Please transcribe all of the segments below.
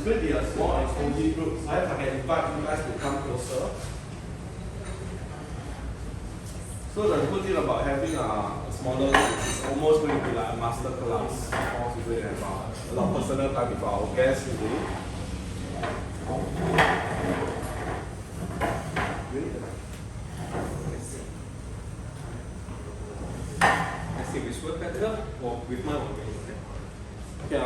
going to be a small and cozy group. So I can invite you guys to come closer. So the good thing about having a smaller group is almost going to be like a master class. Also, we're going to have a lot of personal time with our guests today. I see which work better or with my own way. Okay,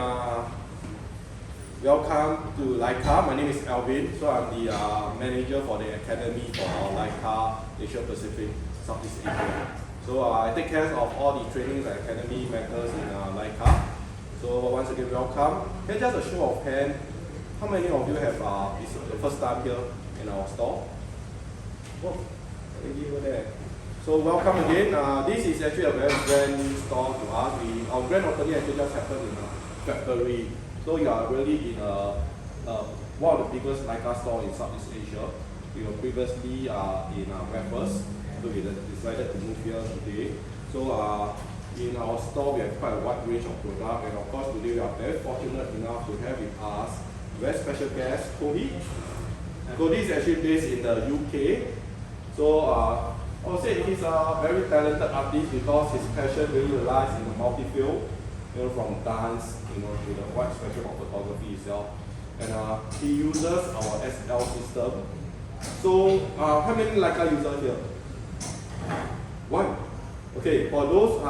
welcome to Leica. My name is Alvin. So I'm the manager for the academy for Leica Asia Pacific Southeast Asia. So I take care of all the trainings and academy matters in Leica. So once again, welcome. Can just a show of hand, how many of you have this is the first time here in our store? Oh, lady over there. So welcome again. This is actually a very brand new store to us. Our grand opening actually just happened in February. So you are really in one of the biggest Leica stores in Southeast Asia. We were previously in Raffles, so we decided to move here today. So in our store we have quite a wide range of products, and of course today we are very fortunate enough to have with us a very special guest, Cody. Cody is actually based in the UK. So I would say he's a very talented artist because his passion really lies in the multi-field, from dance, to the wide spectrum of photography itself. And he uses our SL system. So how many Leica users here? One. Okay, for those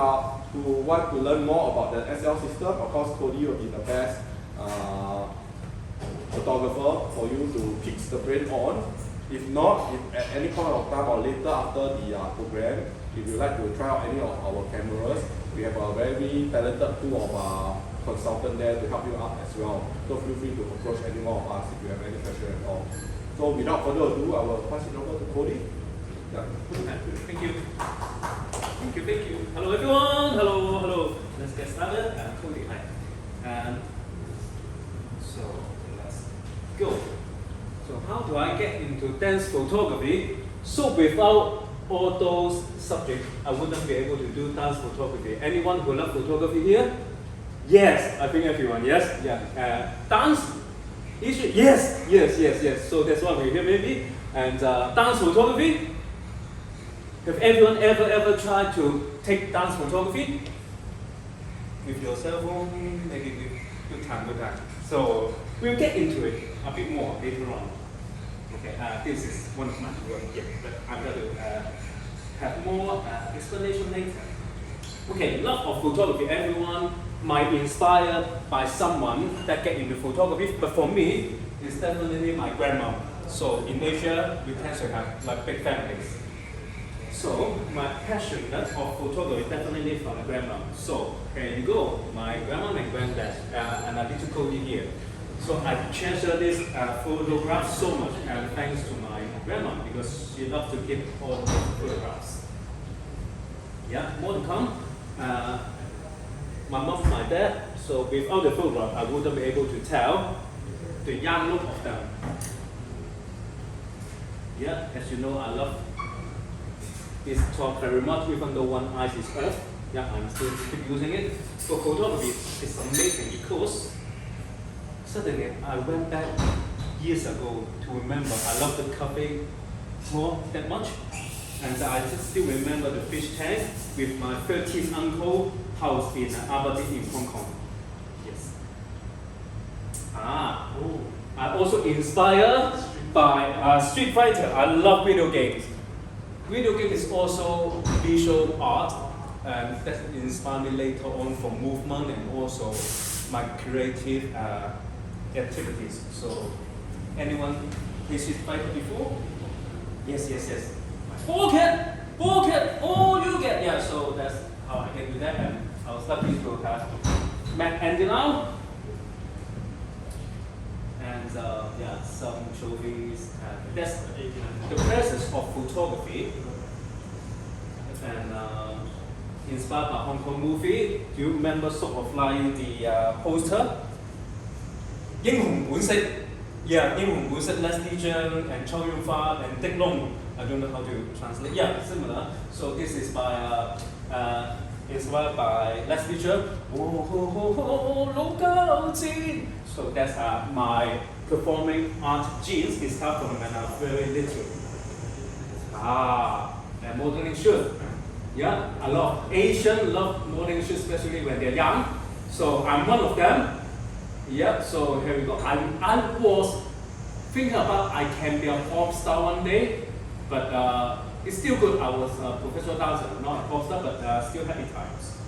who want to learn more about the SL system, of course Cody will be the best photographer for you to pick the brain on. If not, if at any point of time or later after the program, if you like to try out any of our cameras, we have a very talented pool of consultants there to help you out as well. So feel free to approach any more of us if you have any question at all. So without further ado, I will pass it over to Cody. Yeah. Thank you. Thank you. Hello everyone. Hello. Let's get started. Cody, hi. So let's go. So how do I get into dance photography? So without all those subjects, I wouldn't be able to do dance photography. Anyone who loves photography here? Yes, I think everyone, yes? Yeah. Dance? History? Yes. So that's why we're here maybe. And dance photography? Have everyone ever tried to take dance photography? With your cell phone, maybe with good time. So we'll get into it a bit more later on. Okay, this is one of my work, but I'm going to have more explanation later. Okay, love of photography. Everyone might be inspired by someone that get into photography, but for me, it's definitely my grandma. So in Asia, we tend to have like big families. So my passion of photography definitely from my grandma. So here you go, my grandma and granddad, and a little Cody here. So I treasure this photograph so much, and thanks to my grandma because she loves to keep all the photographs. Yeah, more to come. My mom, my dad. So without the photograph, I wouldn't be able to tell the young look of them. Yeah, as you know, I love this talk very much, even though one eye is off. Yeah, I'm still keep using it. For photography, it's amazing because suddenly I went back years ago to remember I love the cafe more that much. And I just still remember the fish tank with my 13th uncle house in Aberdeen in Hong Kong. Yes. I also inspired by Street Fighter. I love video games. Video game is also visual art, and that inspired me later on for movement and also my creative activities. So, anyone played Street Fighter before? Yes. Ball cat, oh you get, yeah. So that's how I can do that, and I was lucky to have met Andy now, and some trophies. That's the presence of photography, and inspired by Hong Kong movie. Do you remember sort of like the poster? 英雄本色. Yeah, 英雄本色, Leslie Cheung and Chow Yun-fat and Dick Long I don't know how to translate. Yeah, similar. So this is by inspired by Leslie Cheung. So that's my performing art genes. It starts from when I'm very little. And modeling shoes. Yeah, a lot of Asians love modeling shoes, especially when they're young. So I'm one of them. Yeah, so here we go. I was thinking about I can be a pop star one day, but it's still good. I was a professional dancer, not a pop star, but still happy times.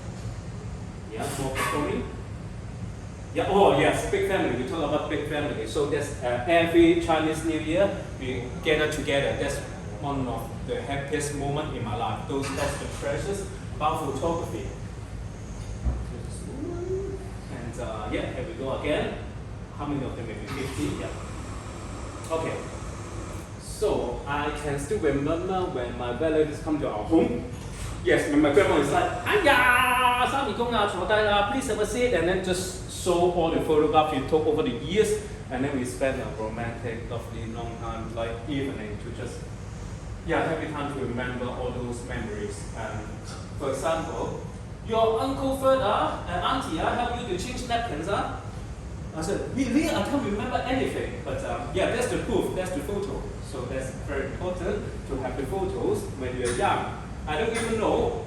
Yeah, more performing. Yeah, oh yes, big family. We talk about big family. So that's every Chinese New Year we gather together. That's one of the happiest moments in my life. That's the treasures about photography. And yeah, here we go again. How many of them? Maybe 50. Yeah. Okay. So I can still remember when my relatives come to our home. Yes, when my grandma is like, "Aya, 三姨公啊，坐低啦, please have a seat," and then just show all the photographs we took over the years, and then we spend a romantic, lovely, long time, like evening to just, yeah, every time to remember all those memories. For example, your uncle Fred and auntie help you to change napkins. I said, really? I can't remember anything. But yeah, that's the proof, that's the photo. So that's very important to have the photos when you're young. I don't even know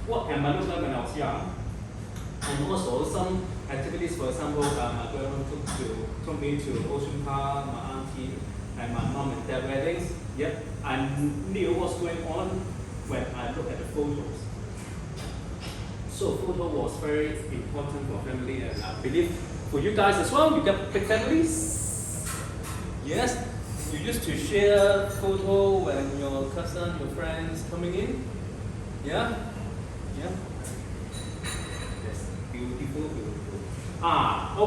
what am I looking like when I was young. And also some activities, for example, my grandma took me to Ocean Park, my auntie and my mom and dad weddings. Yep, I knew what's going on when I look at the photos. So photo was very important for family, and I believe for you guys as well. You got big families. Yes, you used to share photo when your cousin, your friends coming in. Yeah, yeah. That's beautiful, beautiful.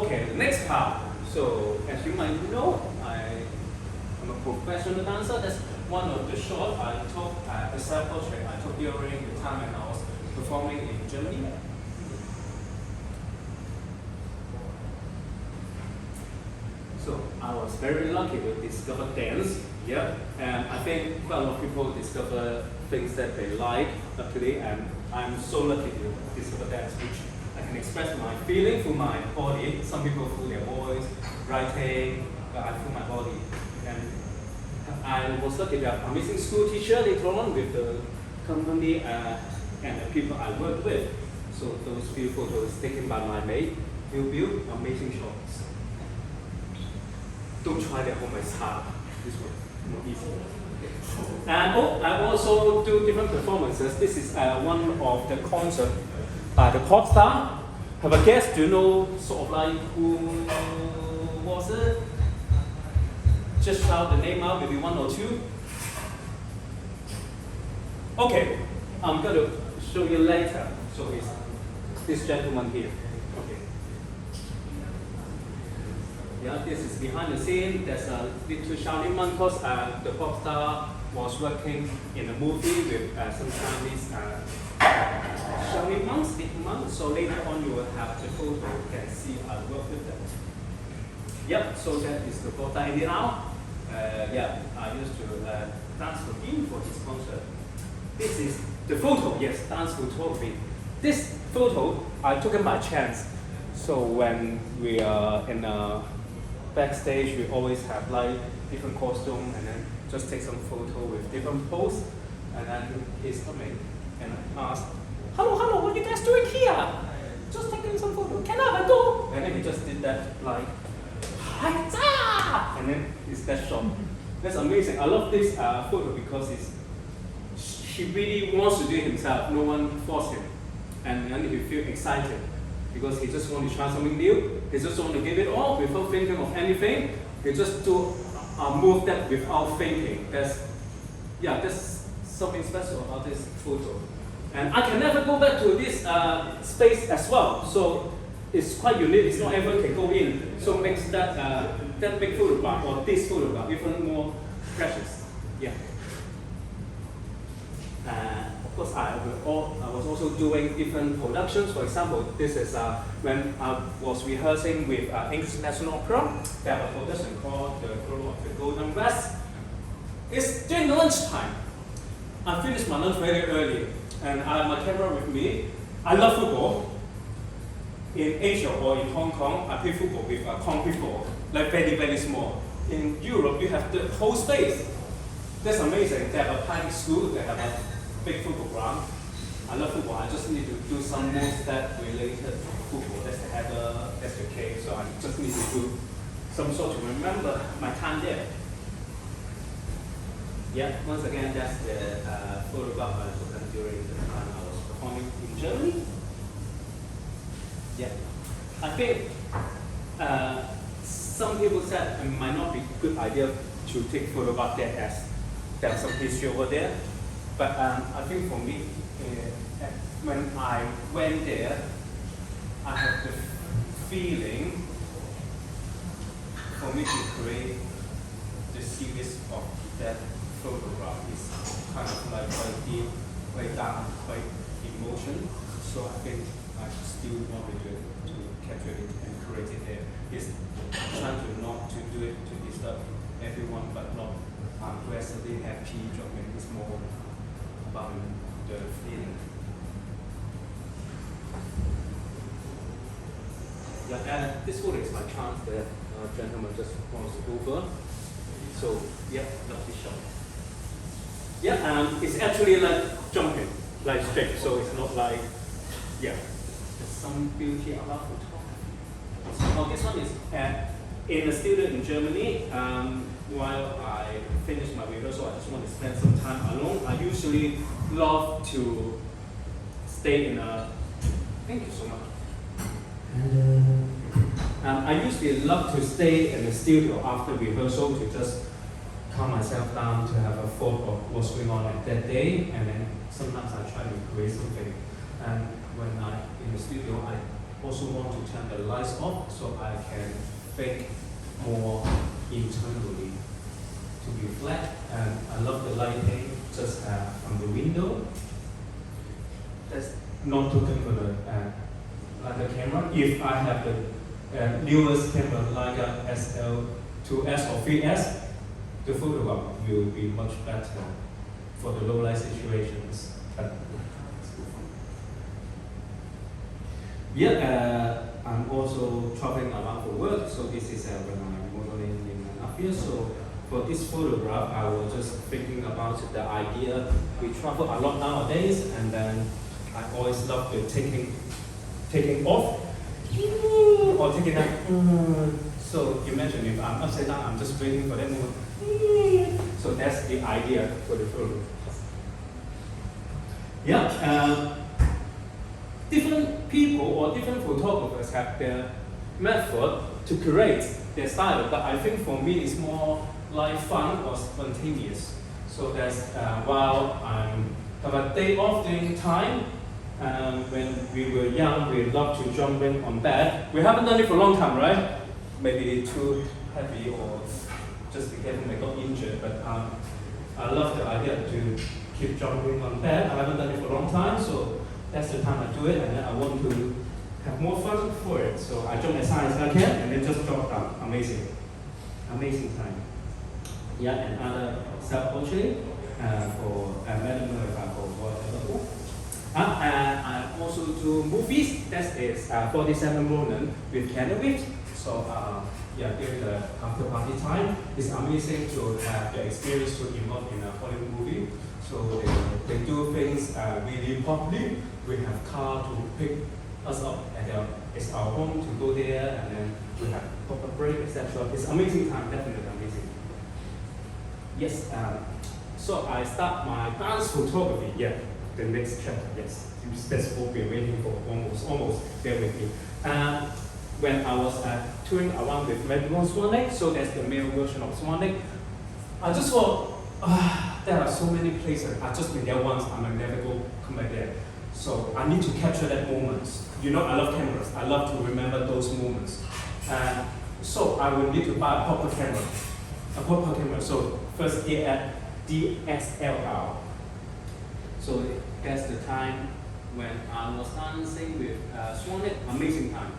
Okay. The next part. So as you might know, I'm a professional dancer. That's one of the shots I took the self-portrait I took during the time when I was performing in Germany. So I was very lucky to discover dance. Yeah, and I think quite a lot of people discover things that they like luckily, and I'm so lucky to discover dance, which I can express my feeling through my body. Some people through their voice, writing, but I through my body. And I was lucky to have an amazing school teacher later on with the company and the people I worked with. So those few photos taken by my mate, Bill, amazing shots. Don't try that home, it's hard. This one, more easy. And I also do different performances. This is one of the concert by the pop star. Have a guess? Do you know sort of like who was it? Just shout the name out, maybe one or two. Okay, I'm going to show you later. So it's this gentleman here. Okay. Yeah, this is behind the scene. There's a little Shaolin monk because the pop star was working in a movie with some Chinese Shaolin monks, little monks. So later on you will have the photo. You can see I work with them. Yep, so that is the photo I did now. Yeah, I used to dance for him for his concert. This is the photo, yes, dance photography. This photo I took it by chance. So when we are in a backstage, we always have like different costume and then just take some photo with different pose. And then he's coming and I asked, hello, what are you guys doing here? Just taking some photo. Can I have a go? And then he just did that like, and then it's that shot. That's amazing. I love this photo because he really wants to do it himself. No one forced him. And then he feels excited because he just wants to try something new. He just wants to give it all without thinking of anything. He just do a move that without thinking. That's something special about this photo. And I can never go back to this space as well. So it's quite unique. It's not everyone can go in. So makes that big photograph or this photograph even more precious. Yeah. Of course, I was also doing different productions. For example, this is when I was rehearsing with English National Opera. They have a production called The Glory of the Golden West. It's during lunchtime. I finished my lunch very early, and I have my camera with me. I love football. In Asia or in Hong Kong, I play football with a concrete ball, like very, very small. In Europe, you have the whole space. That's amazing. They have a private school, they have a big football ground. I love football. I just need to do some more steps related to football. That's the header, that's the kick. So I just need to do some sort to remember my time there. Yeah, once again, that's the photograph I took during the time I was performing in Germany. Yeah, I think some people said it might not be a good idea to take photograph there as there's some history over there. But I think for me, when I went there, I had the feeling for me to create the series of that photograph is kind of like quite deep, quite dark, quite emotion. So I think I still want to capture it and create it there. It's trying to not to do it to disturb everyone, but not aggressively happy joking. It's more about the feeling. Yeah, this photo is my chance. The gentleman just wants to go over. So yeah, lovely shot. Yeah, it's actually like jumping, like straight. So it's not like yeah. There's some beauty about photography. Oh, this one is in a studio in Germany. While I finish my rehearsal, I just want to spend some time alone. I usually love to stay in a. Thank you so much. I usually love to stay in the studio after rehearsal to just calm myself down, to have a thought of what's going on at that day, and then sometimes I try to create something. And when I'm in the studio, I also want to turn the lights off so I can think more internally to reflect. And I love the lighting just from the window. That's not taken for the Leica camera. If I have the newest camera, Leica SL2S or 3S, the photograph will be much better for the low light situations. I'm also traveling around for work, so this is when I'm modeling in Latvia. So for this photograph, I was just thinking about the idea. We travel a lot nowadays, and then I always love the taking off or taking up. So imagine if I'm upside down, I'm just waiting for that moment. So that's the idea for the photo. Different people or different photographers have their method to create their style, but I think for me it's more like fun or spontaneous. So that's while I have a day off during time. When we were young, we loved to jump in on bed. We haven't done it for a long time, right? Maybe too heavy or just because I got injured. But I love the idea to keep jumping on bed. I haven't done it for a long time, so that's the time I do it, and then I want to have more fun for it. So I jump as high as I can, and then just drop down. Amazing, amazing time. Yeah, and other self-portrait for medical or whatever. I also do movies. That is 47 Ronin with candlewick. So during the after party time, it's amazing to have the experience to involve in a Hollywood movie. So they do things really properly. We have car to pick us up at it's our home to go there, and then we have proper break, etc. It's amazing time, definitely amazing. Yes. So I start my dance photography. Yeah. The next chapter, yes. That's what we're waiting for, almost there with me. When I was touring around with Red Swan Lake, so that's the male version of Swan Lake, I just thought, there are so many places. I've just been there once, I might never come back there. So I need to capture that moment. You know, I love cameras. I love to remember those moments. So I will need to buy a proper camera. So first DSLR. So that's the time when I was dancing with Swan Lake. Amazing time.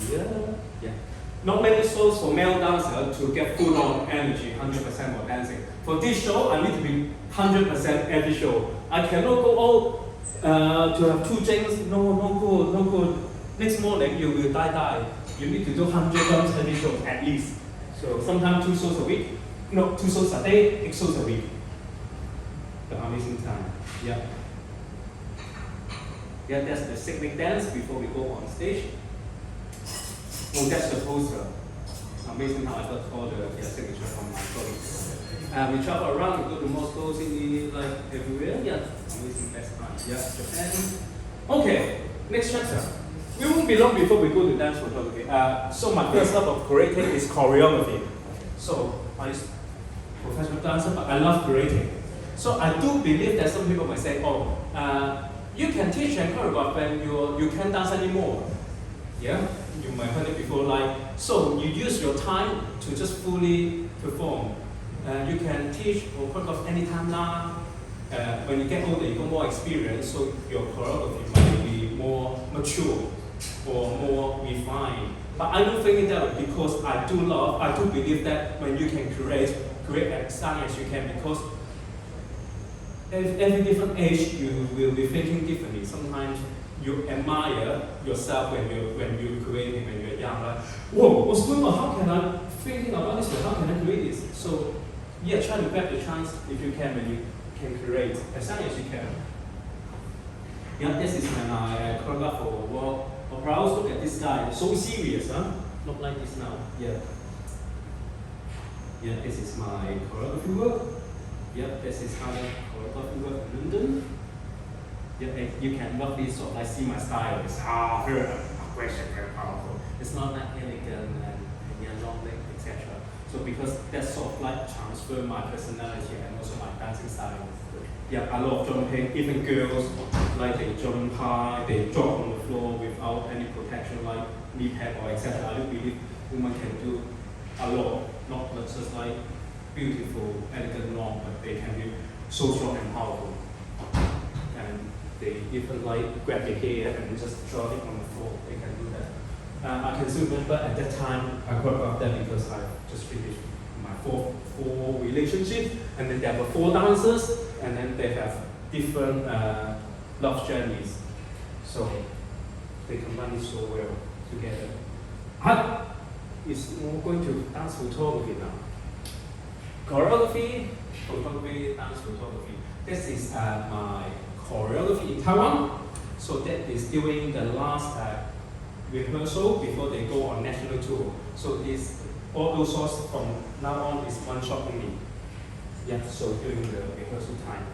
Yeah. not many shows for male dancer to get full on energy, 100% more dancing. For this show, I need to be 100% every show. I cannot go to have 2 drinks, no good. Next morning you will die. You need to do 100 jumps every show at least. So sometimes 2 shows a week, 2 shows a day, 8 shows a week. The amazing time, yeah. Yeah, that's the cyclic dance before we go on stage. Oh, that's the poster. Amazing how I got all the signature from my colleagues. We travel around, we go to Moscow, Sydney, like everywhere. Yeah, amazing best time. Yeah, Japan. Okay, next chapter. We won't be long before we go to dance photography. So my first love of creating is choreography. So I'm a professional dancer, but I love creating. So I do believe that some people might say, oh, you can teach and choreograph when you can't dance anymore. Yeah, you might heard it before. Like, so you use your time to just fully perform. You can teach or choreograph anytime now. When you get older, you get more experience, so your choreography might be more mature or more refined. But I don't think that because I do believe that when you can create as long as you can, because every different age you will be thinking differently. Sometimes you admire yourself when you're creating, when you're young, like, whoa, what's going on? How can I thinking about this way? How can I create this? So yeah, try to grab the chance if you can, when you can create as long as you can. Yeah, this is when I choreograph for work. Opera. Look at this guy, so serious, huh? Not like this now. Yeah. Yeah, this is my choreography work. Yeah, this is how choreography work in London. Yeah, and you can love this sort of like see my style. It's very aggressive, very powerful. It's not that elegant and long leg, etc. So because that sort of like transfer my personality and also my dancing style. Yeah, a lot of jumping, even girls, like they jump high, they drop on the floor without any protection like knee pad or etc. I do believe women can do a lot, not just like beautiful, elegant long, but they can be so strong and powerful. And they even like grab the hair and just drop it on the floor, they can do that. I can still remember at that time, I choreographed that because I just finished my four relationship, and then there were 4 dancers, and then they have different love journeys. So they combine it so well together. Is going to dance photography now. Choreography, photography, dance photography. This is my choreography in Taiwan. So that is during the last rehearsal before they go on national tour. So this all those shots from now on is 1 shot only. Yeah, so during the rehearsal time.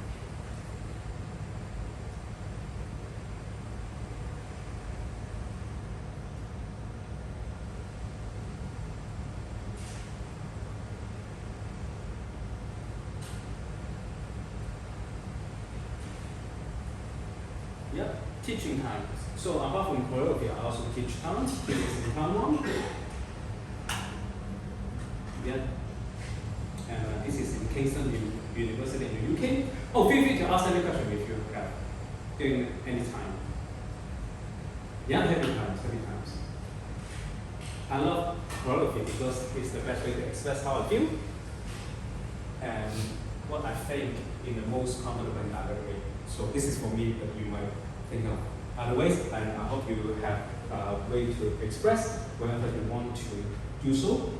Yeah, teaching time. So apart from choreography, I also teach dance. This is the Taiwan. Yeah. And this is in Kingston University in the UK. Oh, feel free to ask any question if you have during any time. Yeah, every times. I love choreography because it's the best way to express how I feel and what I think in the most comfortable and direct way. So this is for me, but you might think of other ways, and I hope you have a way to express whenever you want to do so.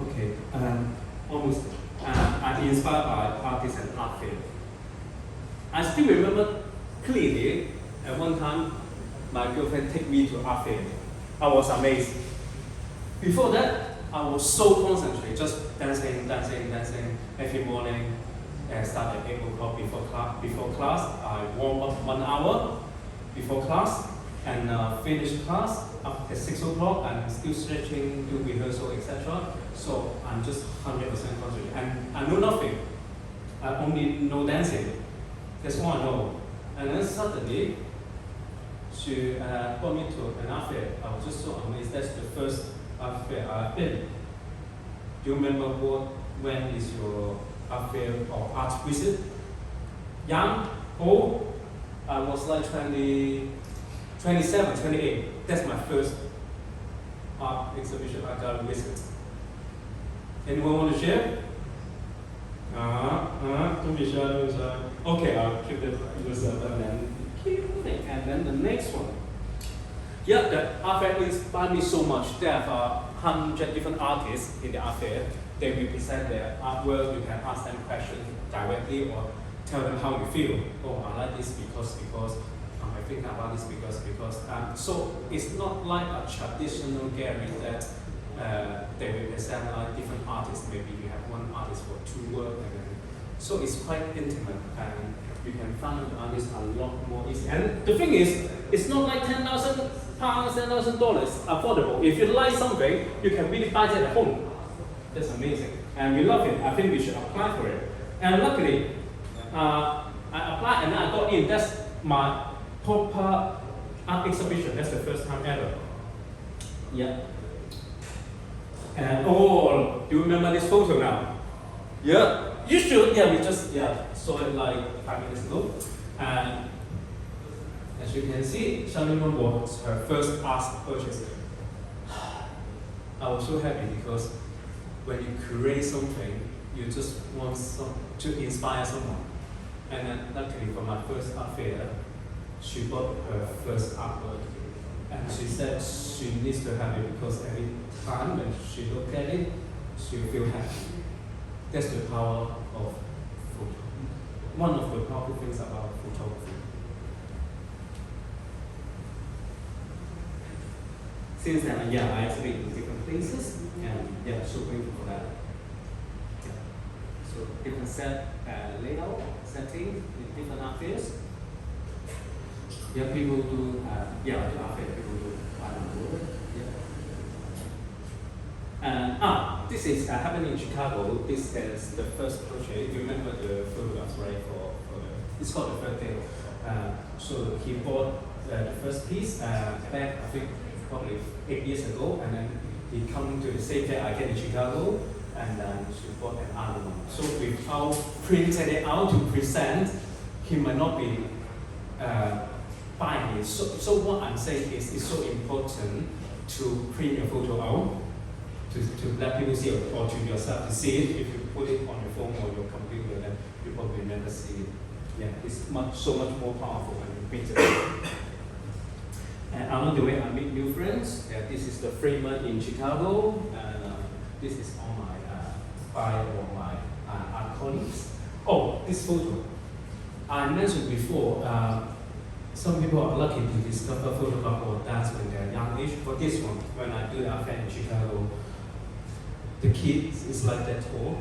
Okay, almost. I'm inspired by artists and art film. I still remember clearly at one time my girlfriend took me to art film. I was amazed. Before that, I was so concentrated, just dancing every morning. Start at 8 o'clock before class. I warm up 1 hour before class and finish class up at 6 o'clock. I'm still stretching, do rehearsal, etc. So I'm just 100% concentrated. And I know nothing. I only know dancing. That's all I know. And then suddenly, she brought me to an art fair. I was just so amazed. That's the first art fair I've been. Do you remember when is your art fair or art visit? Young, old, I was like 27, 28. That's my first art exhibition I got to visit. Anyone want to share? Don't be shy, don't be shy. Okay, I'll keep it yourself and then keep moving. And then the next one. Yeah, the art fair inspired me so much. There are 100 different artists in the art fair. They represent their artwork. You can ask them questions directly or tell them how you feel. Oh, I like this because I think about this because. So it's not like a traditional gallery that they represent like different artists. Maybe you have one artist for two work, so it's quite intimate, and you can find the artist a lot more easy. And the thing is, it's not like £10,000, $10,000 affordable. If you like something, you can really buy it at home. That's amazing, and we love it. I think we should apply for it. And luckily, I applied and I got in. That's my proper art exhibition. That's the first time ever. Yeah. And oh, do you remember this photo now? Yeah. You should. Yeah, we just saw it like 5 minutes ago. And as you can see, Shannon was her first art purchase. I was so happy because when you create something, you just want to inspire someone. And then luckily for my first art fair, she bought her first artwork. And she said she needs to have it because every time when she looks at it, she'll feel happy. That's the power of photo. One of the powerful things about photography. Since then, I exhibit in different places, and so grateful for that. Yeah. So different layout, setting in different art fairs. Yeah, people do, the art fair, people do quite a lot. And this is happening in Chicago. This is the first project. You remember the photographs, right? It's called the third day. So he bought the first piece back, I think, probably 8 years ago, and then he come to the same fair again in Chicago, and then she bought another one. So without printing it out to present, he might not be buying it. So what I'm saying is, it's so important to print your photo out, to let people see it, or to yourself to see it. If you put it on your phone or your computer, then you probably never see it. Yeah, it's so much more powerful when you print it. And along the way, I meet new friends. This is the framer in Chicago, and this is all my bio or my art colleagues. Oh, this photo. I mentioned before, some people are lucky to discover photograph or dance when they're young age. For this one, when I do the art fair in Chicago, the kid is like that tall.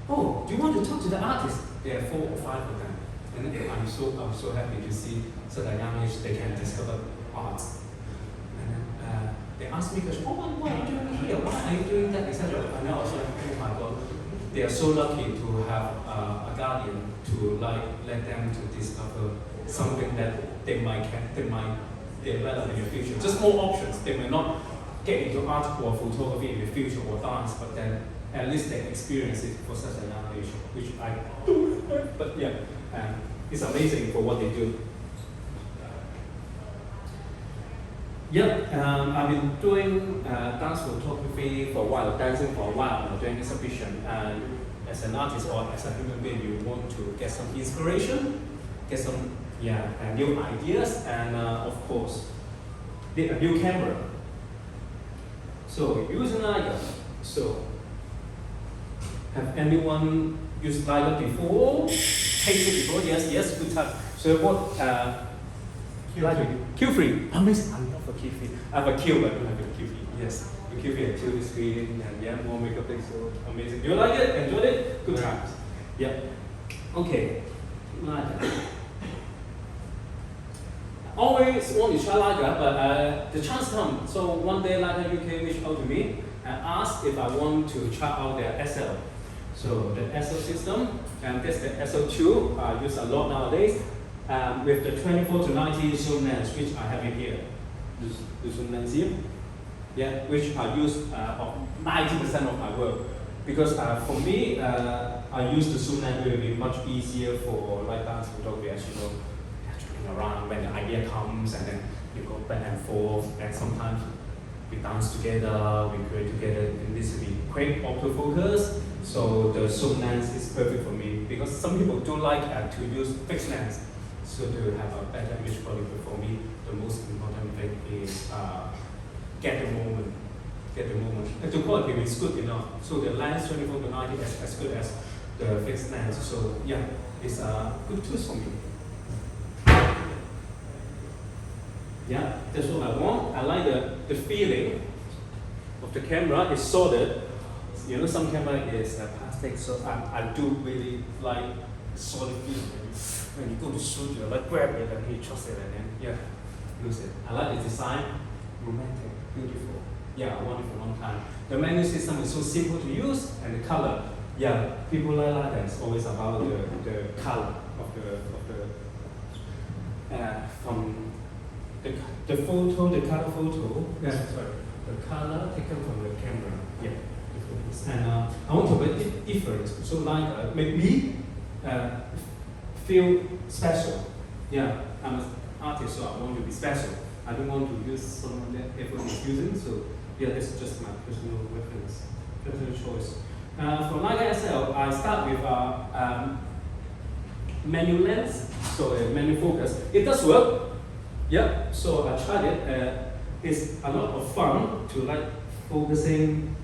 Oh, do you want to talk to the artist? There are 4 or 5 of them. And then I'm so happy to see such a young age they can discover art. And then they ask me questions, what are you doing here? Why are you doing that, etc. And I was like, oh my God, they are so lucky to have a guardian to let them to discover something that they might develop in the future. Just more options. They may not get into art or photography in the future or dance, but then at least they experience it for such a young age, which I do. But yeah, it's amazing for what they do. I've been doing dance photography for a while, dancing for a while, doing exhibition. And as an artist or as a human being, you want to get some inspiration, get some new ideas, and of course, get a new camera. So using Leica. So have anyone used Leica before? Tasted before? Yes, good time. So what? Q3. Amazing. I love a Q3. I have a Q, but I don't have a Q3. Yes, the Q3 until the screen and more makeup pixel. Amazing. Do you like it? Enjoyed it? Good times. Yeah. Okay. Leica. Always want to try Leica, but the chance comes. So one day Leica UK reached out to me and asked if I want to try out their SL. So the SL system, and that's the SL2, I use a lot nowadays, with the 24 to 90 zoom lens, which I have it here. The zoom lens here, which I use 90% of my work. Because for me, I use the zoom lens will be much easier for light dance photography, as you know, jumping around when the idea comes, and then you go back and forth, and sometimes we dance together, we create together, and this will be quick autofocus. So the zoom lens is perfect for me because some people do like to use fixed lens. So to have a better image quality, for me, the most important thing is get the moment. Get the moment. And the quality is good enough. So the lens 24 to 90 is as good as the fixed lens. So yeah, it's a good tool for me. Yeah, that's what I want. I like the feeling of the camera. It's solid. You know, some camera is plastic, so I do really like solid feeling. When you go to shoot, you like grab it and you trust it and then use it. I like the design, romantic, beautiful. Yeah, I want it for a long time. The menu system is so simple to use, and the color. Yeah, people like that. It's always about the color of from the photo, the color photo. Yeah, sorry, the color taken from the camera. Yeah, and I want to make it different. So like make me feel special. Yeah, I'm an artist, so I want to be special. I don't want to use someone that everyone is using. So yeah, this is just my personal reference, personal choice. For Leica SL, I start with manual lens, so a manual focus. It does work. Yeah, so I tried it. It's a lot of fun to like focusing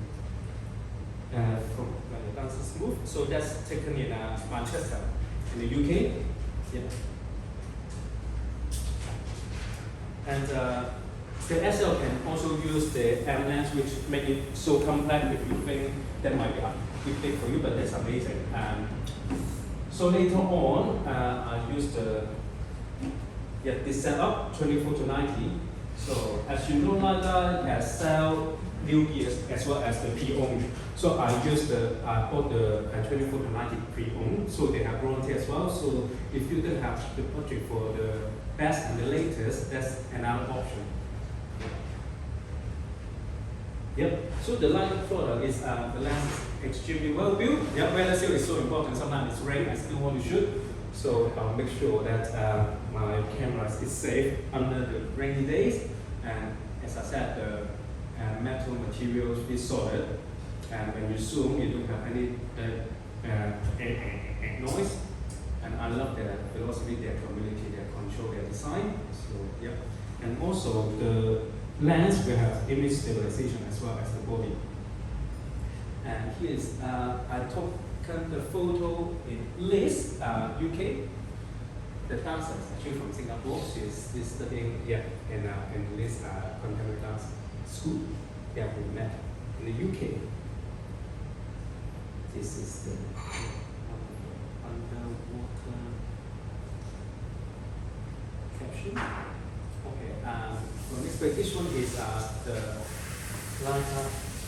from when the dance is smooth. So that's taken in Manchester, in the UK. Yeah. And the SL can also use the M lens, which make it so complex. If you think that might be a bit big for you, but that's amazing. So later on, I used this setup 24 to 90. So as you know, Leica has sell new gears as well as the pre-owned. So I bought the 24 to 90 pre-owned, so they have warranty as well. So if you don't have the budget for the best and the latest, that's another option. Yep. So the Leica product is the lens is extremely well built. Yeah, weather seal is so important. Sometimes it's rain, I still want to shoot. So I'll make sure that my camera is safe under the rainy days. And as I said, the metal materials is solid. And when you zoom, you don't have any noise. And I love their philosophy, their community, their control, their design. So yeah. And also the lens will have image stabilization as well as the body. And here is I took the photo in Liz, UK. The dancer is actually from Singapore. She's studying in Liz contemporary dance school. Yeah, we met in the UK. This is the underwater caption. Okay. So next page, this one is the Leica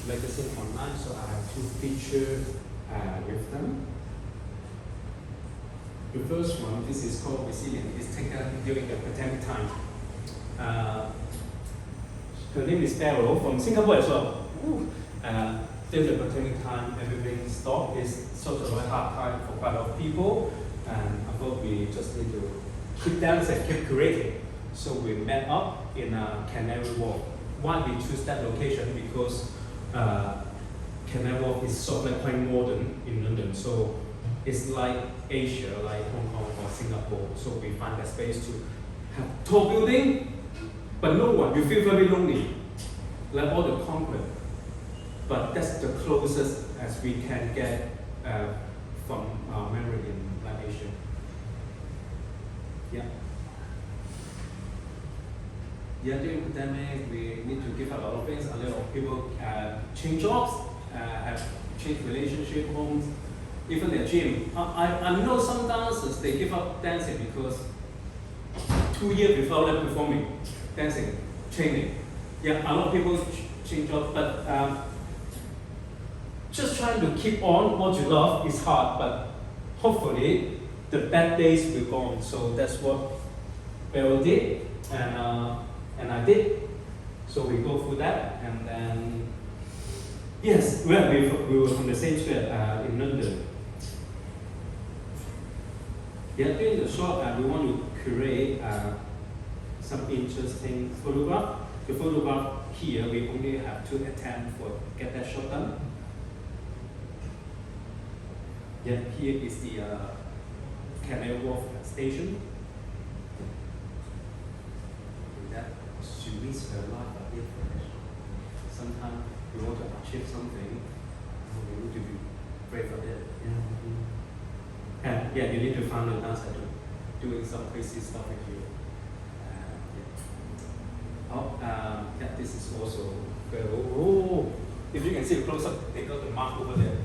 magazine online. So I have two features with them. The first one, this is called Resilient. It's taken during the pandemic time. Her name is Farrell from Singapore as well. During the pandemic time, everything stopped. It's sort of a hard time for quite a lot of people, and I thought we just need to keep dancing and keep creating. So we met up in Canary Wharf. Why we choose that location? Because Canary Wharf is sort of like quite modern in London. So it's like Asia, like Hong Kong or Singapore. So we find that space to have tall building, but no one. You feel very lonely, like all the concrete. But that's the closest as we can get from our memory in like Asia. Yeah. Yeah, during the pandemic, we need to give up a lot of things. A lot of people change jobs, have changed relationship, homes, even their gym. I know some dancers, they give up dancing because 2 years before them performing, dancing, training. Yeah, a lot of people change jobs, but just trying to keep on what you love is hard, but hopefully the bad days will go on. So that's what Beryl did, and I did. So we go through that, and then yes, we were from the same school in London. Yeah, during the shot, we want to create some interesting photograph. The photograph here we only have 2 attempts for get that shot done. Yeah, here is the Canary Wharf station. That makes the life a bit fresh. Sometimes we want to achieve something, we need to be brave of it. Yeah. And yeah, you need to find a downside to doing some crazy stuff with you. Yeah, this is also very, oh, if you can see a close up, they got the mark over there.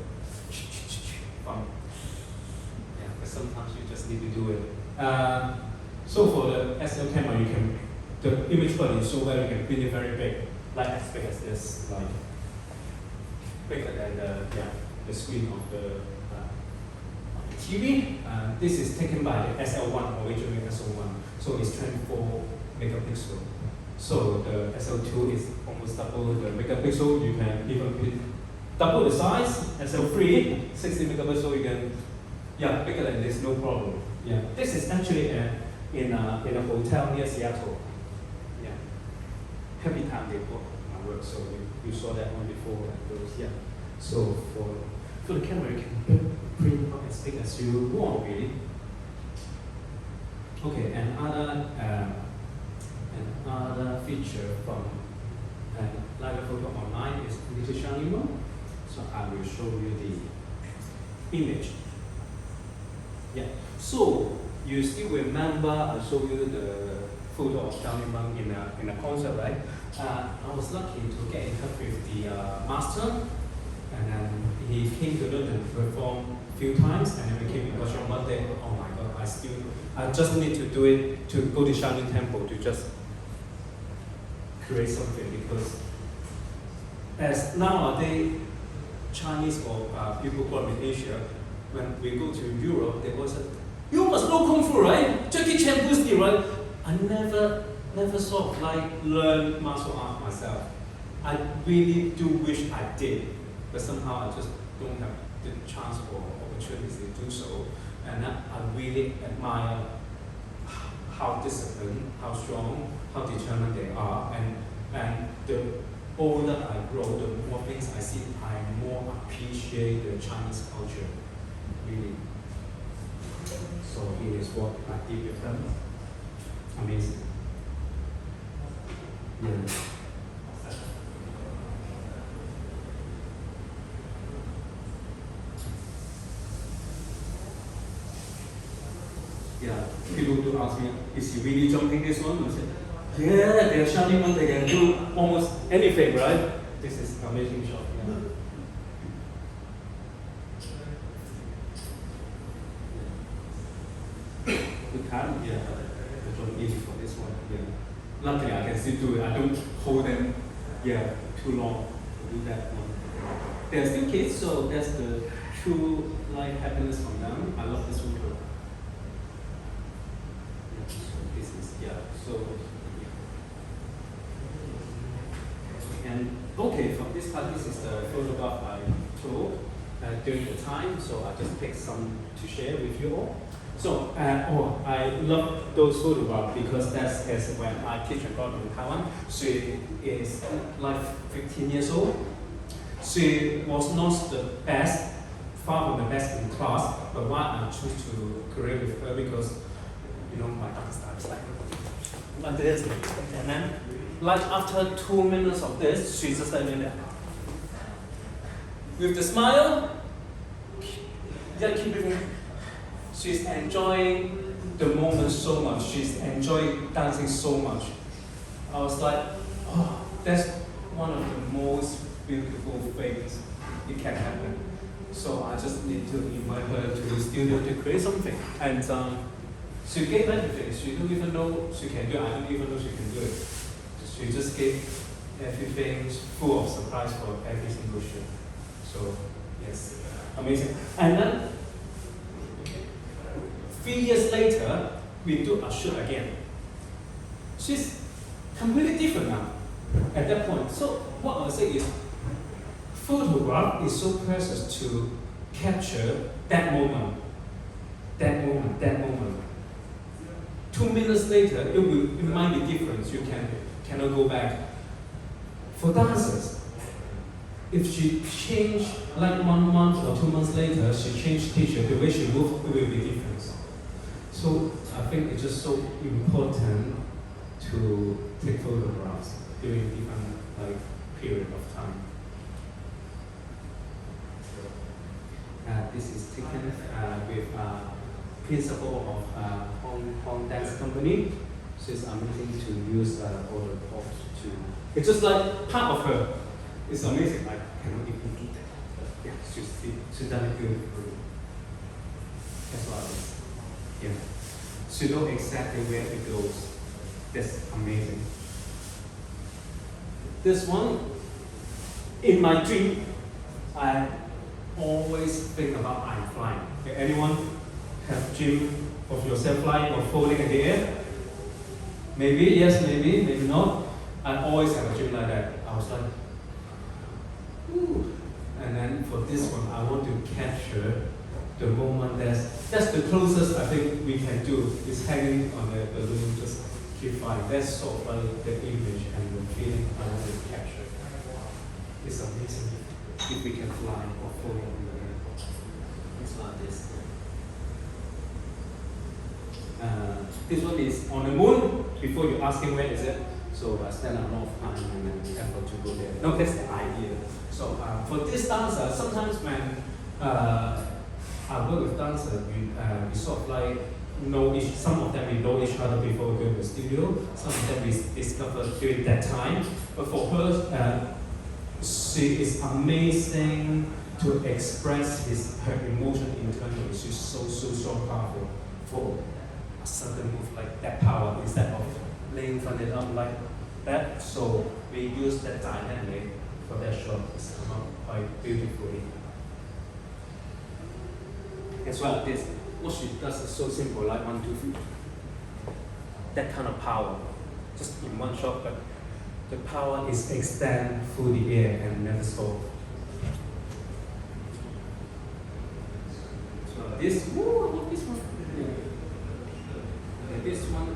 Yeah, but sometimes you just need to do it. So for the SL camera, you can, the image quality is so well, you can build it very big, like as big as this, like bigger than the screen of the TV. This is taken by the SL1, original SL1, so it's 24 megapixel. So the SL2 is almost double the megapixel. You can even put double the size. SL3, 60 megapixel. You can, yeah, bigger than this, no problem. Yeah, this is actually in a hotel near Seattle. Yeah, every time they book my work, so you saw that one before. And those, yeah. So for the camera, you can print out as big as you want, really. Okay, another feature from Leica Photo Online is Little Shining Mode. So I will show you the image. Yeah. So you still remember I showed you the photo of Shining Mode in a concert, right? I was lucky to get in touch with the master, and then he came to London to perform a few times, and then we came in Russia one day. Oh my God! I just need to do it, to go to Shining Temple to just create something, because as nowadays Chinese or people from Asia, when we go to Europe, they always say, "You must know Kung Fu, right? Jackie Chan, Bruce Lee, right?" I never sort of like learn martial art myself. I really do wish I did, but somehow I just don't have the chance or opportunity to do so. And I really admire how disciplined, how strong, how determined they are. And the older I grow, the more things I see, I more appreciate the Chinese culture, really. So here is what I did with them. Amazing. Yeah. Yeah, people do ask me, is he really jumping this one? I said, yeah, they're Shining One, they can do almost anything, right? This is an amazing shot. Yeah. We can, yeah, the jump easy for this one. Yeah. Luckily, I can still do it. I don't hold them, yeah, too long to do that one. They're still kids, so that's the true life happiness from them. I love this one too. And okay, from this part, this is the photograph I took during the time, so I just picked some to share with you all. So, I love those photographs because that's as when I teach abroad in Taiwan. She is like 15 years old. She was not the best, far from the best in class, but why I choose to create with her because, you know, my art style is like this, and then like after 2 minutes of this, she's just standing there with the smile. Yeah, keep it. She's enjoying the moment so much. She's enjoying dancing so much. I was like, oh, that's one of the most beautiful things it can happen. So I just need to invite her to the studio to create something. And she gave everything. She don't even know she can do it. I don't even know she can do it. She just gave everything full of surprise for every single shoot. So yes, amazing. And then 3 years later, we do a shoot again. She's completely different now at that point. So what I'll say is, photograph is so precious to capture that moment. 2 minutes later, it might be different. You cannot go back. For dancers, if she changed like 1 month or 2 months later, she changed teacher, the way she moved will be different. So I think it's just so important to take photographs during different like period of time. This is taken with principal of Hong Kong dance company. She's amazing to use all the props to. It's just like part of her. It's amazing. I cannot even do that. But yeah, she's done it beautifully. That's what it is. Yeah. She knows exactly where it goes. That's amazing. This one, in my dream, I always think about I'm flying. Okay, anyone have dream of yourself flying or floating in the air? Maybe, yes, maybe not. I always have a dream like that. I was like, ooh. And then for this one, I want to capture the moment that's the closest I think we can do is hanging on the balloon, just keep flying. That's sort of like the image and the feeling I want to capture. It's amazing if we can fly or float in the air. It's like this. This one is on the moon. Before you ask him where is it, so I spend a lot of time and effort to go there. No, that's the idea. So for this dancer, sometimes when I work with dancers, we sort of like know some of them we know each other before we go to the studio. Some of them we discover during that time. But for her, she is amazing to express her emotion internally. She's so powerful for a certain move like that power instead of laying it up like that. So we use that dynamic for that shot. It's come out quite beautifully. As well as this, what she does is so simple, like 1, 2, 3. That kind of power, just in one shot, but the power is extend through the air and never stop. So this, I love this one. Okay, this one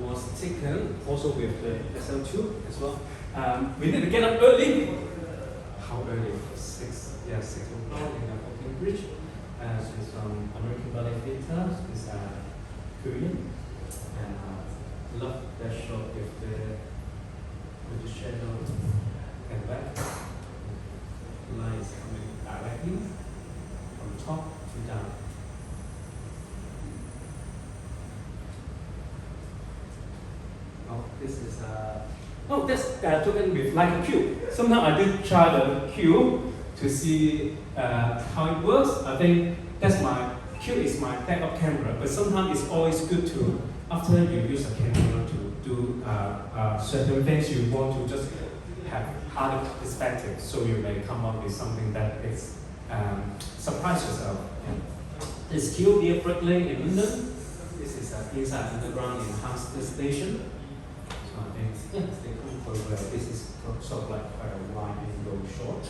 was taken also with the SL2 as well. We need to get up early. How early? 6 o'clock in the Brooklyn Bridge. She's from American Ballet Theatre. She's Korean, and love that shot with the shadow and back. Lines coming directly from top to down. Oh, this is that's taken with Leica Q. Sometimes I did try the Q to see how it works. I think that's Q is my backup camera, but sometimes it's always good to, after you use a camera to do certain things, you want to just have harder perspective, so you may come up with something that is surprise yourself. Yeah. This Q near Brick Lane in London. This is inside underground in Hampstead Station. So I think they come for this is sort of like quite a wide angle shot.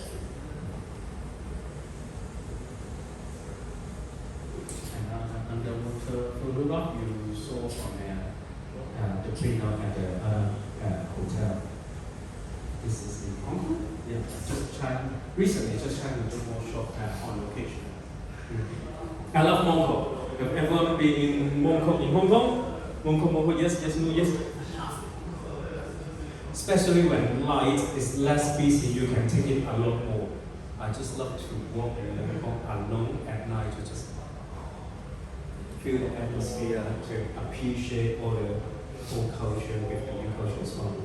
Underwater photograph you saw from the printout at the hotel. This is in Hong Kong. Yeah, recently just trying to do more shot on location. I love Mongkok. Have everyone been in Mongkok in Hong Kong? Mongkok, yes, no, yes. Especially when light is less busy, you can take it a lot more. I just love to walk in Mongkok alone at night to just feel the atmosphere, to appreciate all the whole culture with the new culture as well.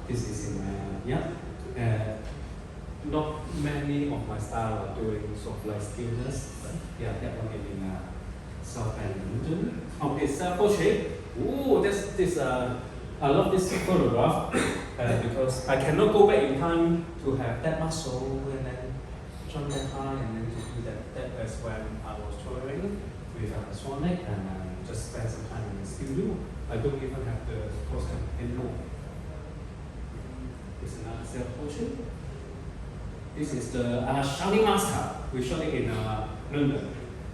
This is in not many of my style are doing sort of like stillness, but yeah, that one in South End London. Oh, it's portrait. Ooh, this I love this photograph because I cannot go back in time to have that muscle and then jump that high and then to do that. That was when I was touring with Sonic and just spend some time in the studio. I don't even have the costume anymore. It's another self-portrait. This is the Shining Master. We shot it in London.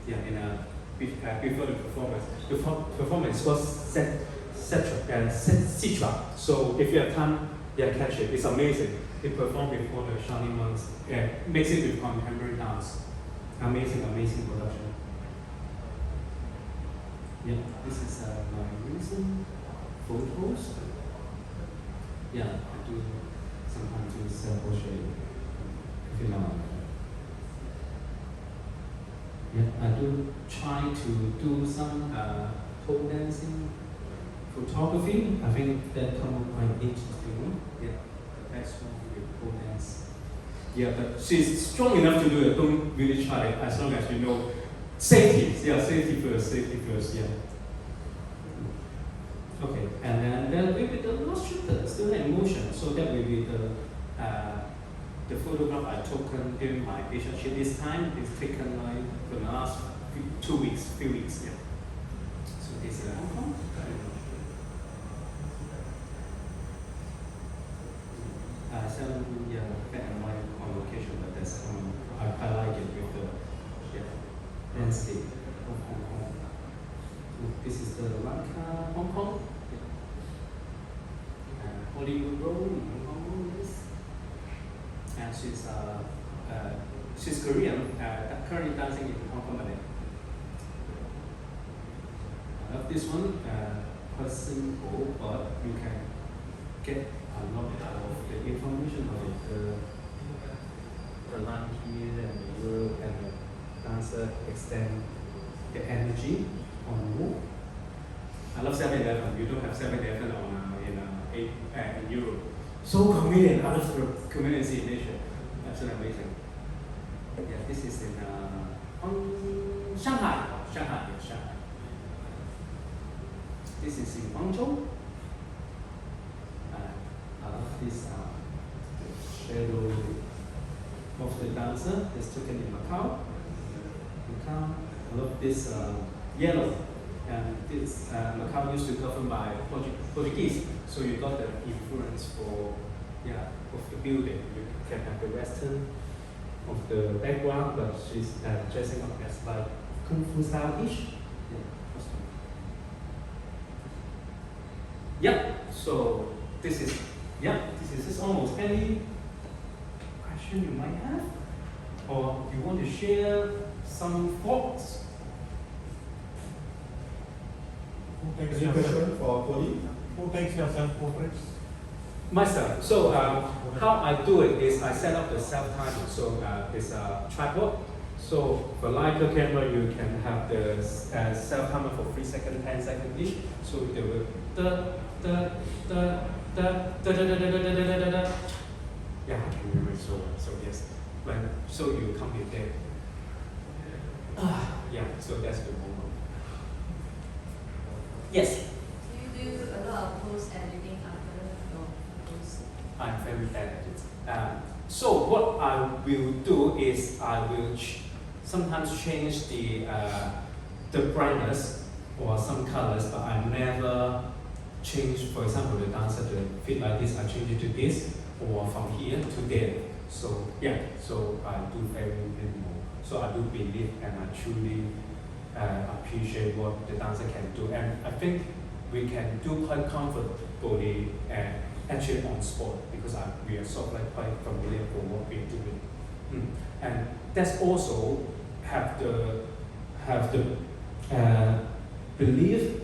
Yeah, before the performance. The performance was Citra. So if you have time, yeah, catch it. It's amazing. He performed with all the shining ones. Yeah, mix it with contemporary dance. Amazing, amazing production. Yeah, this is my recent photos. Yeah, I do sometimes do self-portrait, if you know. Yeah, I do try to do some pole dancing photography. I think that come up quite interesting. Yeah, that's one with pole dance. Yeah, but she's strong enough to do it. Don't really try it as long as you know safety. Yeah, safety first. Yeah. Okay, and then we with the last shooter still in motion. So that will be the photograph I took during my patient shoot. This time it's taken like for the last few weeks. Yeah. So this is Hong Kong. Black and white on location, but that's I like it with the landscape of Hong Kong. This is the Leica Hong Kong. Hollywood Road in Hong Kong, yes. And she's Korean, currently dancing in Hong Kong. I love this one, quite simple, but you can get a lot of the information of it. The line here and the word and the dancer extend the energy on the move. I love 7-Eleven. You don't have 7-Eleven in Europe. So convenient. I love the convenience in Asia. Absolutely amazing. Yeah, this is in Shanghai. Shanghai. This is in Guangzhou. I love this shadow of the dancer that's taken in Macau. I love this yellow. And this Macau used to be governed by Portuguese, so you got the influence of the building. You can have the western of the background, but she's dressing up as like Kung Fu style-ish. Yeah. So this is almost any question you might have, or you want to share some thoughts. Any question for Cody? Who takes your self-portraits? Myself. So how I do it is I set up the self-timer. So it's a tripod. So for Leica camera, you can have the self-timer for 3 seconds, 10 seconds each. So they will yeah, I can remember it so well. So yes, so you come here there. Yeah, so that's the moment. Yes. Do you do a lot of post editing after your post? I'm very bad at it. So what I will do is I will sometimes change the brightness or some colors, but I never change. For example, the dancer to fit like this, I change it to this, or from here to there. So yeah, so I do very minimal. So I do believe and I truly appreciate what the dancer can do, and I think we can do quite comfortably actually on spot because we are sort of like quite familiar with what we're doing, and that's also have the belief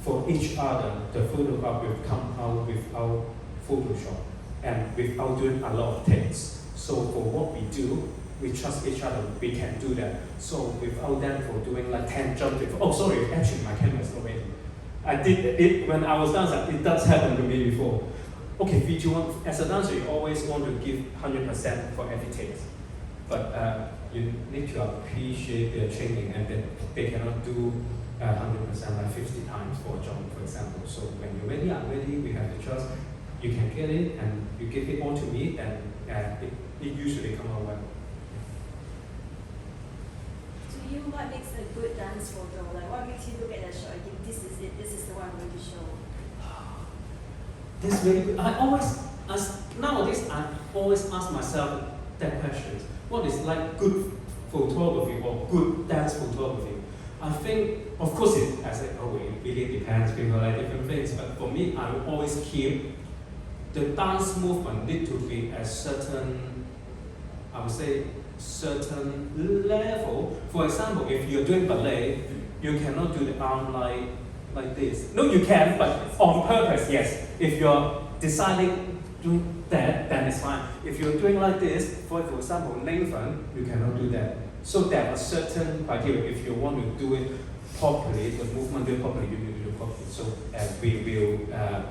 for each other. The photograph will come out without Photoshop and without doing a lot of things. So for what we do, we trust each other, we can do that. So without them for doing like 10 jumps before. Oh, sorry, actually my camera is not ready. I did it when I was dancing, it does happen to me before. Okay, as a dancer, you always want to give 100% for every take. But you need to appreciate their training and that they cannot do 100% like 50 times for a jump, for example. So when you're ready, I'm ready, we have the trust, you can get it and you give it all to me, and it usually comes out well. To you, what makes a good dance photo? Like, what makes you look at the shot and think, this is it, this is the one I'm going to show? This very good. Nowadays, I always ask myself that question. What is like good photography or good dance photography? I think, of course, it really depends. People like different things. But for me, I will always keep the dance movement need to be at certain, I would say, certain level. For example, if you're doing ballet, you cannot do the arm like this. No, you can, but on purpose, yes. If you're deciding doing that, then it's fine. If you're doing like this, for example, lengthen, you cannot do that. So there are certain criteria. If you want to do it properly, the movement do it properly, you need to do it properly. So we will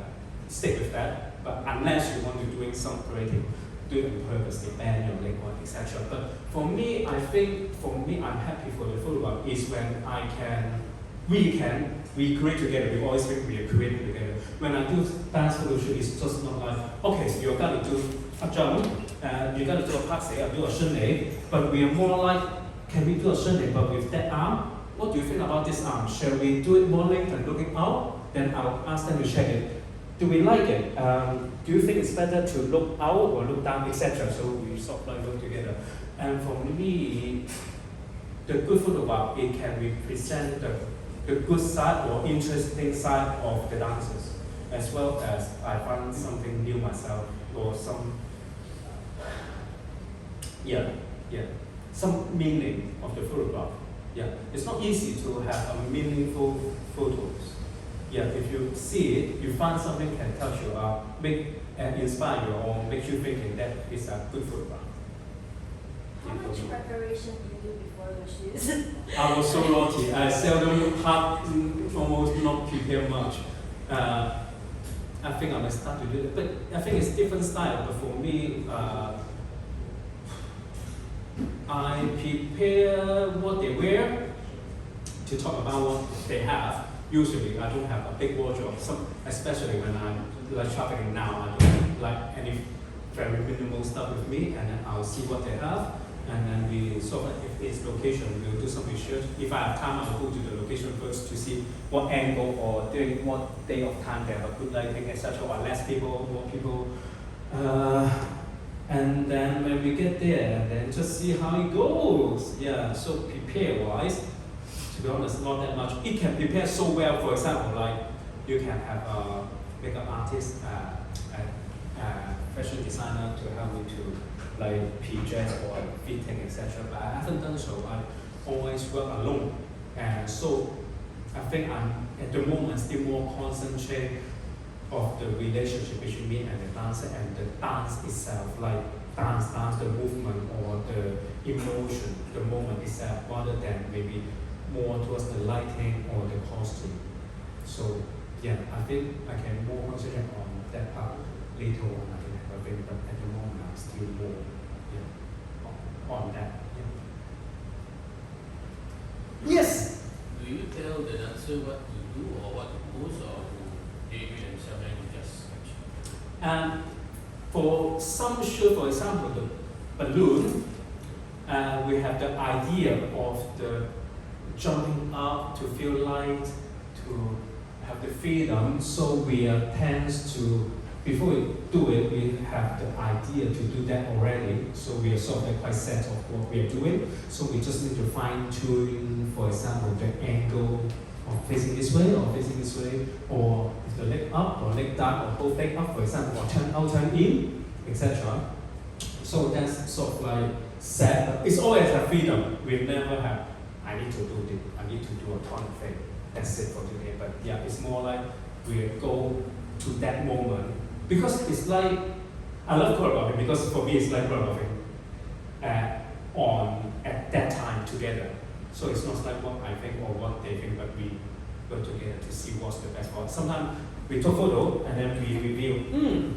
stick with that. But unless you want to doing some creative, do it on purpose, the bend your leg, etc. But for me, I think I'm happy for the photograph is when we create together. We always think we are creating together. When I do dance photo shoot, it's just not like, okay, you're gonna do a jump, you're gonna do a passe, I'll do a shunlei, but we are more like, can we do a shunlei but with that arm? What do you think about this arm? Shall we do it more lengthened looking out? Then I'll ask them to check it. Do we like it? Do you think it's better to look out or look down, etc.? So we sort of like look together. And for me, the good photograph, it can represent the good side or interesting side of the dancers, as well as I find something new myself or some meaning of the photograph. Yeah, it's not easy to have a meaningful photos. Yeah, if you see it, you find something can touch you up, inspire you or make you thinking that is a good photograph. How much preparation do you do before your shoots? I was so naughty. I seldom almost not prepare much. I think I might start to do it, but I think it's different style. But for me, I prepare what they wear to talk about what they have. Usually, I don't have a big wardrobe. Especially when I'm like traveling now, I don't like any very minimal stuff with me, and then I'll see what they have. And then we sort of, if it's location, we'll do some research. If I have time, I'll go to the location first to see what angle or during what day of time they have a good lighting, etc. Or less people, more people. And then when we get there, then just see how it goes. Yeah, so prepare-wise, to be honest, not that much. It can prepare so well, for example, like you can have a makeup artist, fashion designer to help me to like pre-dress or fitting, etc. But I haven't done so. I always work alone, and so I think I'm at the moment still more concentrate of the relationship between me and the dancer and the dance itself, like dance, the movement or the emotion, the moment itself, rather than maybe more towards the lighting or the costume. So yeah, I think I can more concentrate on that part later on. I can have a bit, but at the moment I'm still more on that. Yeah. Yes. Do you tell the dancer what to do or what to pose, or they do themselves and you just sketch? For some shoot, for example, the balloon, we have the idea of the jumping up to feel light, to have the freedom. So we tends to, before we do it, we have the idea to do that already. So we are sort of quite set of what we are doing. So we just need to fine tune, for example, the angle of facing this way or facing this way, or if the leg up or leg down or both leg up, for example, or turn out, turn in, etc. So that's sort of like set. It's always a freedom. We never have, I need to do this, I need to do a ton of things. That's it for today. But yeah, it's more like we go to that moment. Because it's like, I love choreographing because for me it's like choreographing at that time together. So it's not like what I think or what they think, but we go together to see what's the best one. Sometimes we took photo and then we review,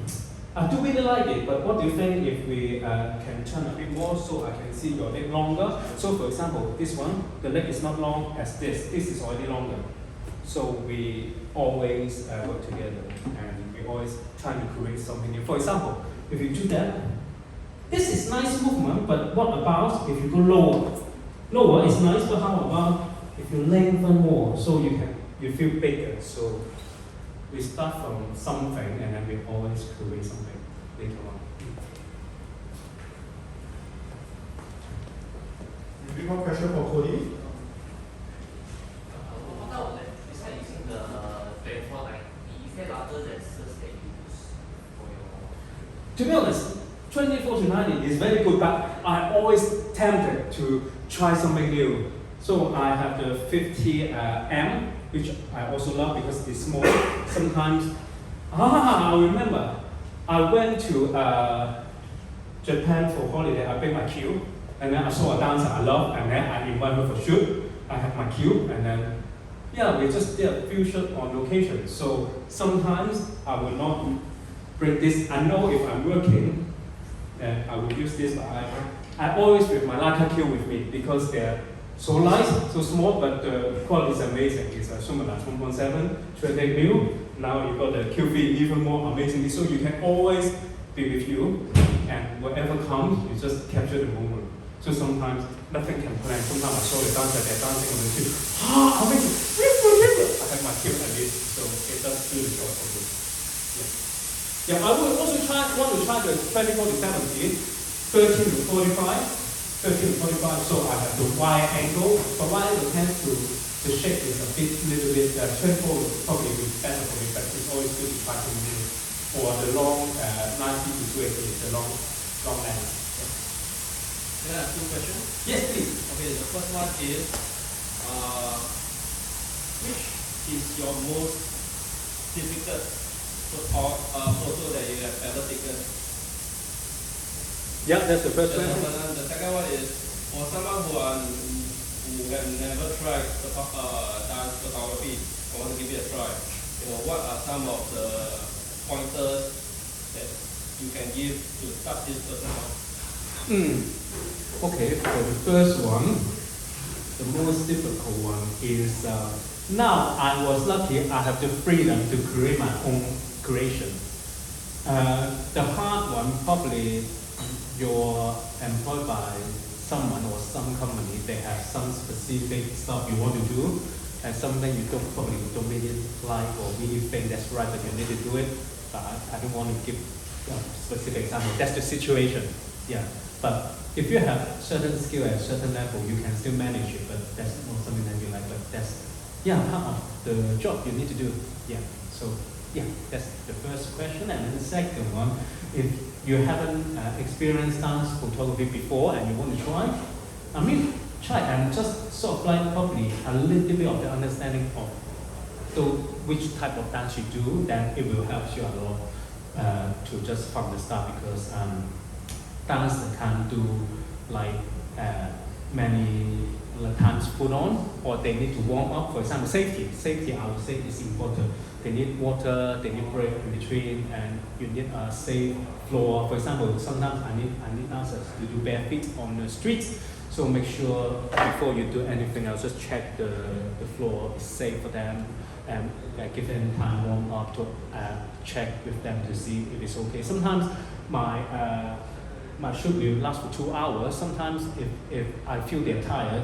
I do really like it, but what do you think if we can turn a bit more so I can see your leg longer? So for example, this one, the leg is not long as this is already longer. So we always work together and we always try to create something new. For example, if you do that, this is nice movement, but what about if you go lower? Lower is nice, but how about if you lengthen more so you feel bigger? So we start from something and then we always create something later on. Maybe one question for Cody. What about besides using the 2490, is there other lenses that you use for your To be honest, 24 to 90 is very good, but I always tempted to try something new. So I have the 50M, which I also love because it's small. Sometimes, I remember, I went to Japan for holiday. I bring my cube, and then I saw a dancer I love, and then I invite her for shoot. I have my cube, and then we just did a few shots on location. So sometimes I will not bring this. I know if I'm working, I will use this, but I always bring my Leica cube with me because they're so light, so small, but the quality is amazing. It's a Zoom 1.7, 28 mil. Now you got the QV even more amazingly, so you can always be with you, and whatever comes, you just capture the moment. So sometimes nothing can plan. Sometimes I saw the dancer, they're dancing on the tube. Amazing! I have my cube at least, so it does do the job for me. Yeah, I would also want to try the 24 to 70, 13 to 45. 13 to 45, so I have the wide angle. But wide angle tends to the shape is a little bit 24 would probably be better for me, but it's always good to try to move. Or the long 90 to 280 is the long length. Can I ask two questions? Yes, please. Okay, the first one is, which is your most difficult photo that you have ever taken? Yeah, that's the first question. The second one is, for someone who have never tried dance photography, I want to give it a try. What are some of the pointers that you can give to start this person off? Okay, for the first one, the most difficult one is now I was lucky I have the freedom to create my own creation. The hard one probably you're employed by someone or some company, they have some specific stuff you want to do, and something you probably don't really like or really think that's right, but you need to do it. But I don't want to give a specific example. That's the situation. Yeah. But if you have certain skill at a certain level, you can still manage it. But that's not something that you like. But that's part of the job you need to do. Yeah. So that's the first question. And then the second one, if you haven't experienced dance photography before and you want to try, try and just sort of like probably a little bit of the understanding of which type of dance you do, then it will help you a lot to just from the start, because dance can't do like many times put on, or they need to warm up. For example, safety I would say is important. They need water, they need break in between, and you need a safe floor. For example, sometimes I need dancers to do bare feet on the streets, so make sure before you do anything else, just check the floor is safe for them, and give them time warm up to check with them to see if it's okay. Sometimes my shoot will last for 2 hours. Sometimes if I feel they're tired,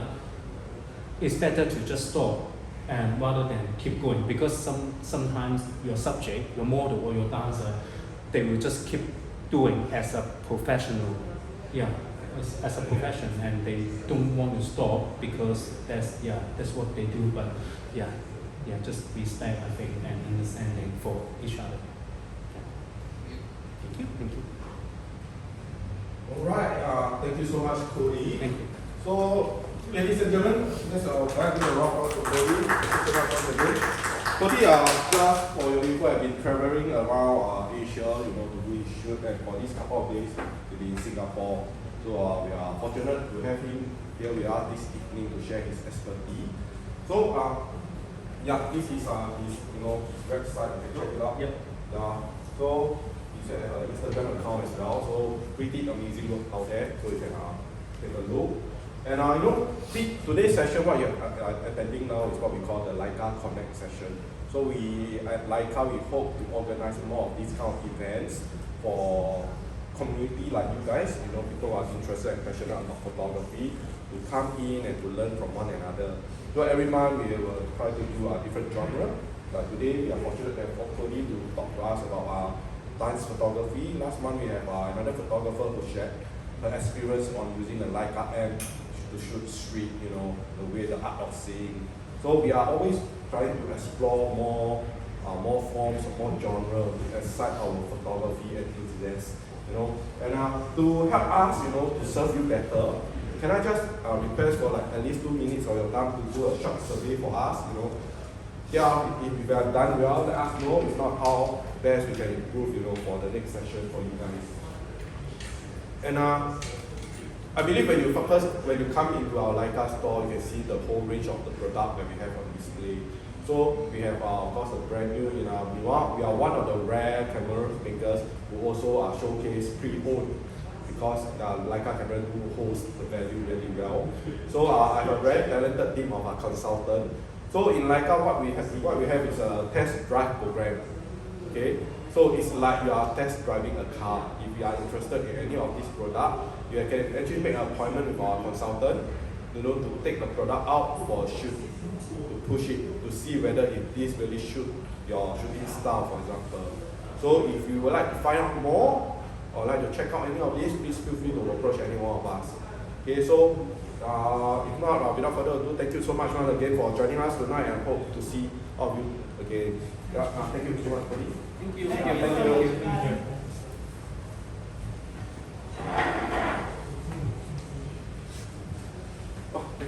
it's better to just stop and rather than keep going, because sometimes your subject, your model or your dancer, they will just keep doing as a professional, as a profession, and they don't want to stop because that's what they do. But just respect, I think, and understanding for each other. Thank you. All right, thank you so much, Cody. Thank you. So, ladies and gentlemen, let's give a round of applause for Cody. Thank you so much once again. Cody, just for your info, I've been traveling around Asia, to do his shoot, and for these couple of days, to be in Singapore. So we are fortunate to have him here with us this evening to share his expertise. So, this is his website. Check it out. Yep. So he said an Instagram account as well. So pretty amazing work out there. So you can take a look. And today's session, what you're attending now is what we call the Leica.Connect session. So we at Leica, we hope to organize more of these kind of events for community like you guys, people who are interested and passionate about photography, to come in and to learn from one another. So every month we will try to do a different genre. Like today we are fortunate to have Cody to talk to us about dance photography. Last month we have another photographer who shared her experience on using the Leica M to shoot street, the way, the art of seeing. So we are always trying to explore more forms, more genre to excite our photography enthusiasts. you know. And to help us, you know, to serve you better, can I just request for like at least 2 minutes of your time to do a short survey for us, you know. Yeah, if we have done well, let us know. If not, how best we can improve, you know, for the next session for you guys. And I believe when you come into our Leica store, you can see the whole range of the product that we have on display. So we have, of course, a brand new, you know, we are one of the rare camera makers who also showcase pre-owned, because Leica camera do holds the value really well. So I have a very talented team of consultants. So in Leica, what we have is a test drive program. Okay, so it's like you are test driving a car. If you are interested in any of this product, you can actually make an appointment with our consultant, you know, to take the product out for a shoot, to push it, to see whether if this really suit your shooting style, for example. So if you would like to find out more or like to check out any of these, please feel free to approach any one of us. Okay, so if not, without further ado, thank you so much once again for joining us tonight, and hope to see all of you again. Thank you so much, Cody. Thank you. Thank you.